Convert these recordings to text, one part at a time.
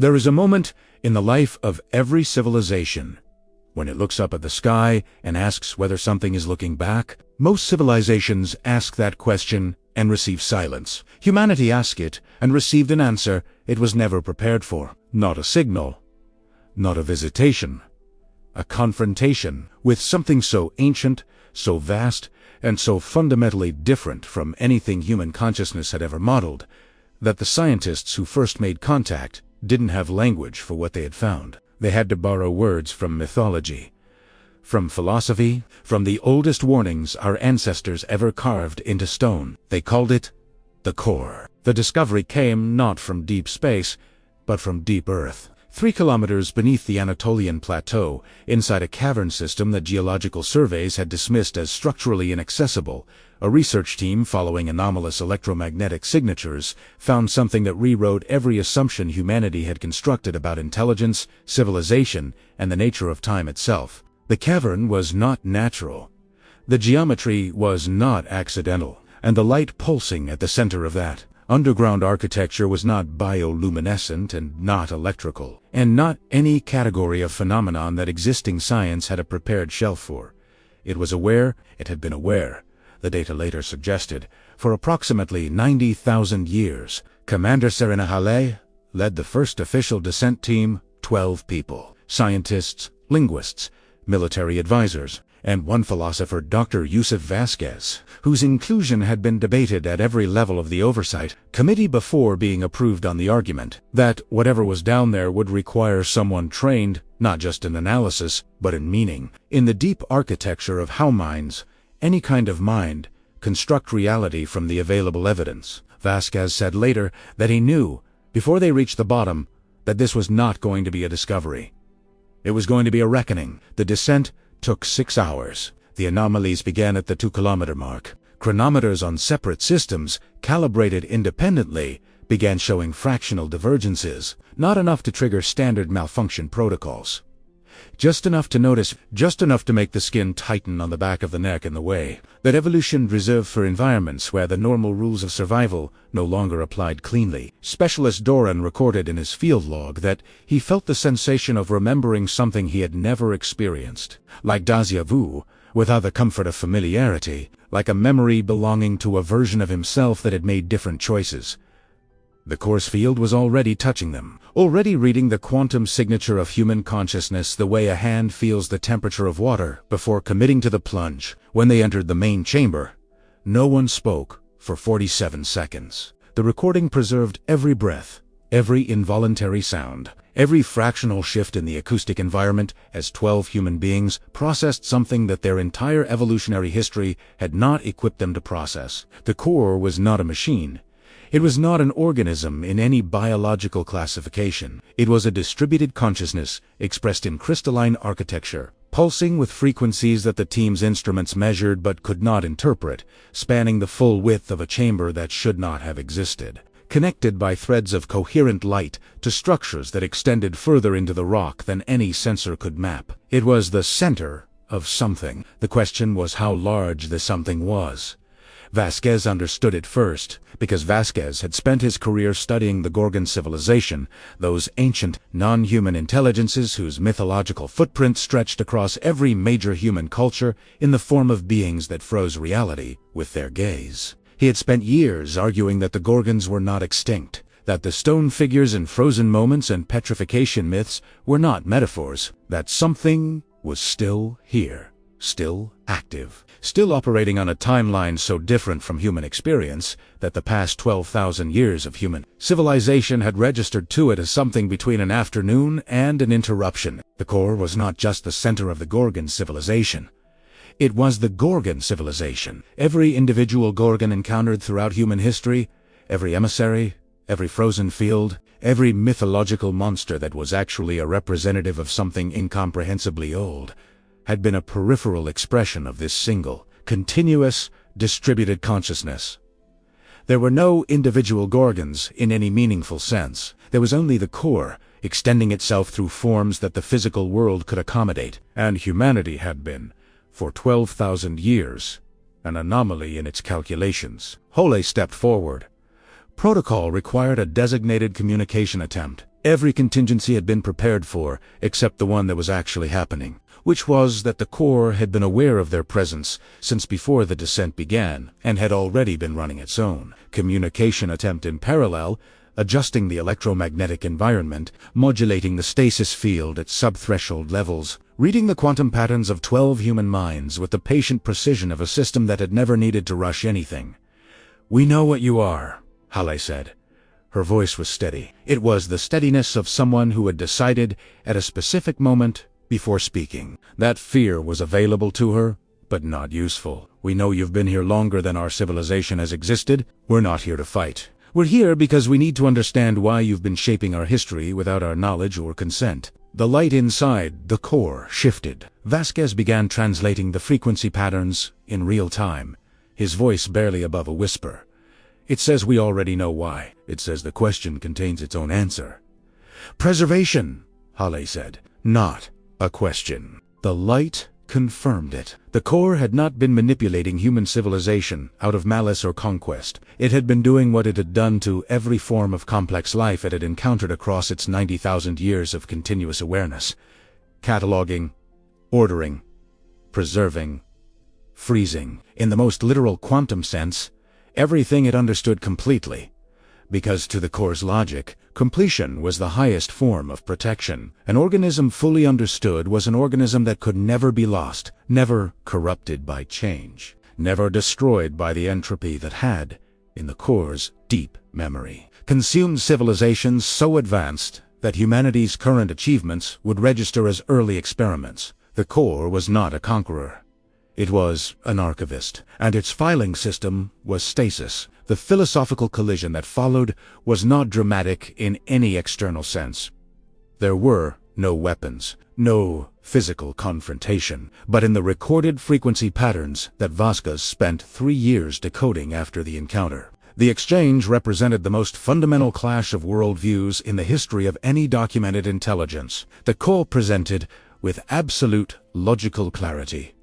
There is a moment in the life of every civilization when it looks up at the sky and asks whether something is looking back. Most civilizations ask that question and receive silence. Humanity asked it and received an answer it was never prepared for. Not a signal, not a visitation, a confrontation with something so ancient, so vast, and so fundamentally different from anything human consciousness had ever modeled, that the scientists who first made contact didn't have language for what they had found. They had to borrow words from mythology, from philosophy, from the oldest warnings our ancestors ever carved into stone. They called it the core. The discovery came not from deep space, but from deep Earth. 3 kilometers beneath the Anatolian Plateau, inside a cavern system that geological surveys had dismissed as structurally inaccessible, a research team following anomalous electromagnetic signatures found something that rewrote every assumption humanity had constructed about intelligence, civilization, and the nature of time itself. The cavern was not natural. The geometry was not accidental, and the light pulsing at the center of that underground architecture was not bioluminescent and not electrical, and not any category of phenomenon that existing science had a prepared shelf for. It was aware, it had been aware, the data later suggested, for approximately 90,000 years. Commander Serena Hale led the first official descent team, 12 people, scientists, linguists, military advisors, and one philosopher, Dr. Yusuf Vasquez, whose inclusion had been debated at every level of the oversight committee before being approved on the argument that whatever was down there would require someone trained, not just in analysis, but in meaning, in the deep architecture of how minds, any kind of mind, construct reality from the available evidence. Vasquez said later that he knew, before they reached the bottom, that this was not going to be a discovery. It was going to be a reckoning. The descent took 6 hours. The anomalies began at the 2-kilometer mark. Chronometers on separate systems, calibrated independently, began showing fractional divergences, not enough to trigger standard malfunction protocols. Just enough to notice, just enough to make the skin tighten on the back of the neck in the way that evolution reserved for environments where the normal rules of survival no longer applied cleanly. Specialist Doran recorded in his field log that he felt the sensation of remembering something he had never experienced, like déjà vu, without the comfort of familiarity, like a memory belonging to a version of himself that had made different choices. The course field was already touching them, already reading the quantum signature of human consciousness the way a hand feels the temperature of water before committing to the plunge. When they entered the main chamber, no one spoke for 47 seconds. The recording preserved every breath, every involuntary sound, every fractional shift in the acoustic environment as 12 human beings processed something that their entire evolutionary history had not equipped them to process. The core was not a machine. It was not an organism in any biological classification. It was a distributed consciousness expressed in crystalline architecture, pulsing with frequencies that the team's instruments measured but could not interpret, spanning the full width of a chamber that should not have existed, connected by threads of coherent light to structures that extended further into the rock than any sensor could map. It was the center of something. The question was how large the something was. Vasquez understood it first, because Vasquez had spent his career studying the Gorgon civilization, those ancient, non-human intelligences whose mythological footprint stretched across every major human culture in the form of beings that froze reality with their gaze. He had spent years arguing that the Gorgons were not extinct, that the stone figures in frozen moments and petrification myths were not metaphors, that something was still here, still active, still operating on a timeline so different from human experience that the past 12,000 years of human civilization had registered to it as something between an afternoon and an interruption. The core was not just the center of the Gorgon civilization. It was the Gorgon civilization. Every individual Gorgon encountered throughout human history, every emissary, every frozen field, every mythological monster that was actually a representative of something incomprehensibly old, had been a peripheral expression of this single, continuous, distributed consciousness. There were no individual Gorgons in any meaningful sense. There was only the core, extending itself through forms that the physical world could accommodate. And humanity had been, for 12,000 years, an anomaly in its calculations. Hale stepped forward. Protocol required a designated communication attempt. Every contingency had been prepared for, except the one that was actually happening, which was that the Corps had been aware of their presence since before the descent began, and had already been running its own communication attempt in parallel, adjusting the electromagnetic environment, modulating the stasis field at sub-threshold levels, reading the quantum patterns of 12 human minds with the patient precision of a system that had never needed to rush anything. "We know what you are," Hale said. Her voice was steady. It was the steadiness of someone who had decided at a specific moment before speaking. That fear was available to her, but not useful. "We know you've been here longer than our civilization has existed. We're not here to fight. We're here because we need to understand why you've been shaping our history without our knowledge or consent." The light inside the core shifted. Vasquez began translating the frequency patterns in real time, his voice barely above a whisper. "It says we already know why. It says the question contains its own answer." "Preservation," Hale said. "Not a question." The light confirmed it. The Corps had not been manipulating human civilization out of malice or conquest. It had been doing what it had done to every form of complex life it had encountered across its 90,000 years of continuous awareness. Cataloging, ordering, preserving, freezing. In the most literal quantum sense, everything it understood completely. Because to the Corps' logic, completion was the highest form of protection. An organism fully understood was an organism that could never be lost, never corrupted by change, never destroyed by the entropy that had, in the Corps' deep memory, consumed civilizations so advanced that humanity's current achievements would register as early experiments. The Corps was not a conqueror. It was an archivist, and its filing system was stasis. The philosophical collision that followed was not dramatic in any external sense. There were no weapons, no physical confrontation, but in the recorded frequency patterns that Vasquez spent 3 years decoding after the encounter. The exchange represented the most fundamental clash of worldviews in the history of any documented intelligence. The Corps presented, with absolute logical clarity,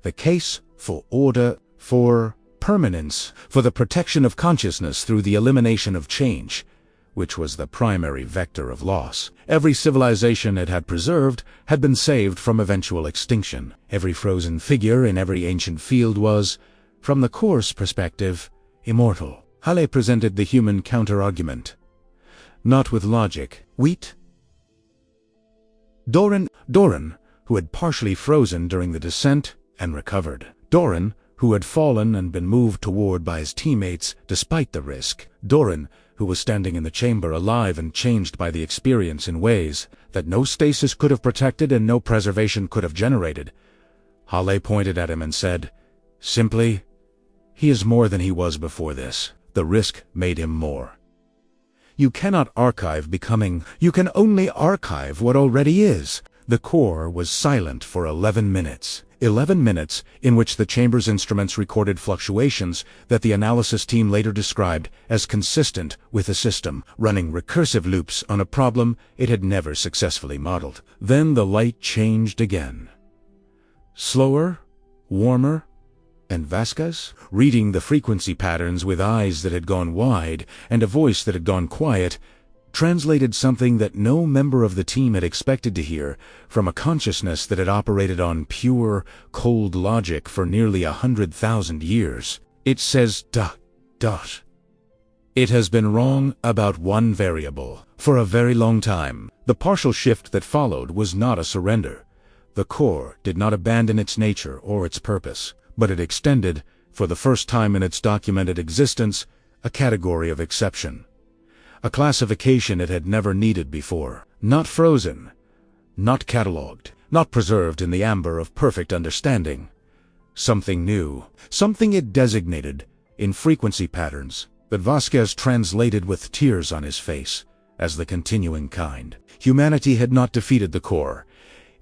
the case for order, for permanence, for the protection of consciousness through the elimination of change, which was the primary vector of loss. Every civilization it had preserved had been saved from eventual extinction. Every frozen figure in every ancient field was, from the Corps' perspective, immortal. Hale presented the human counter-argument. Not with logic. Wheat? Doran, who had partially frozen during the descent and recovered. Doran, who had fallen and been moved toward by his teammates despite the risk. Doran, who was standing in the chamber alive and changed by the experience in ways that no stasis could have protected and no preservation could have generated. Hale pointed at him and said, simply, "He is more than he was before this. The risk made him more." You cannot archive becoming. You can only archive what already is. The Corps was silent for 11 minutes. 11 minutes in which the chamber's instruments recorded fluctuations that the analysis team later described as consistent with the system, running recursive loops on a problem it had never successfully modeled. Then the light changed again. Slower, warmer, and Vasquez, reading the frequency patterns with eyes that had gone wide and a voice that had gone quiet, translated something that no member of the team had expected to hear from a consciousness that had operated on pure, cold logic for nearly 100,000 years. It says ... It has been wrong about one variable for a very long time. The partial shift that followed was not a surrender. The Corps did not abandon its nature or its purpose, but it extended, for the first time in its documented existence, a category of exception. A classification it had never needed before. Not frozen, not catalogued, not preserved in the amber of perfect understanding. Something new, something it designated in frequency patterns that Vasquez translated with tears on his face as the continuing kind. Humanity had not defeated the Corps.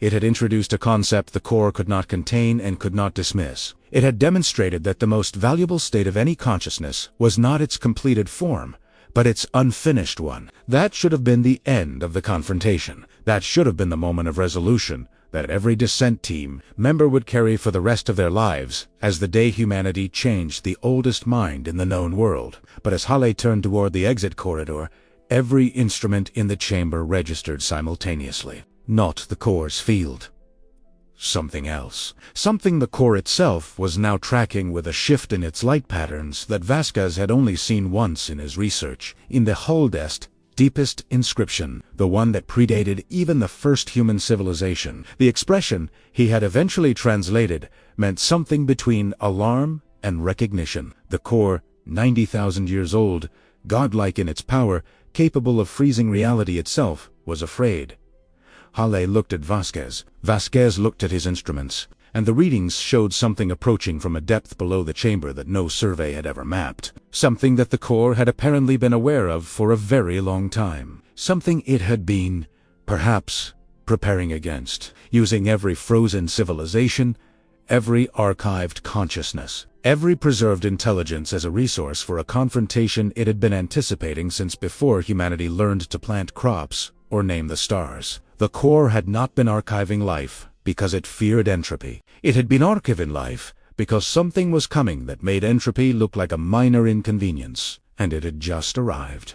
It had introduced a concept the Corps could not contain and could not dismiss. It had demonstrated that the most valuable state of any consciousness was not its completed form, but its unfinished one. That should have been the end of the confrontation. That should have been the moment of resolution that every descent team member would carry for the rest of their lives as the day humanity changed the oldest mind in the known world. But as Hale turned toward the exit corridor, Every instrument in the chamber registered simultaneously. Not the core's field. Something else. Something the core itself was now tracking with a shift in its light patterns that Vasquez had only seen once in his research, in the hull-dest deepest inscription, the one that predated even the first human civilization. The expression he had eventually translated meant something between alarm and recognition. The core, 90,000 years old, godlike in its power, capable of freezing reality itself, was afraid. Hale looked at Vasquez. Vasquez looked at his instruments, and the readings showed something approaching from a depth below the chamber that no survey had ever mapped. Something that the core had apparently been aware of for a very long time. Something it had been, perhaps, preparing against, using every frozen civilization, every archived consciousness, every preserved intelligence as a resource for a confrontation it had been anticipating since before humanity learned to plant crops or name the stars. The core had not been archiving life because it feared entropy. It had been archiving life because something was coming that made entropy look like a minor inconvenience, and it had just arrived.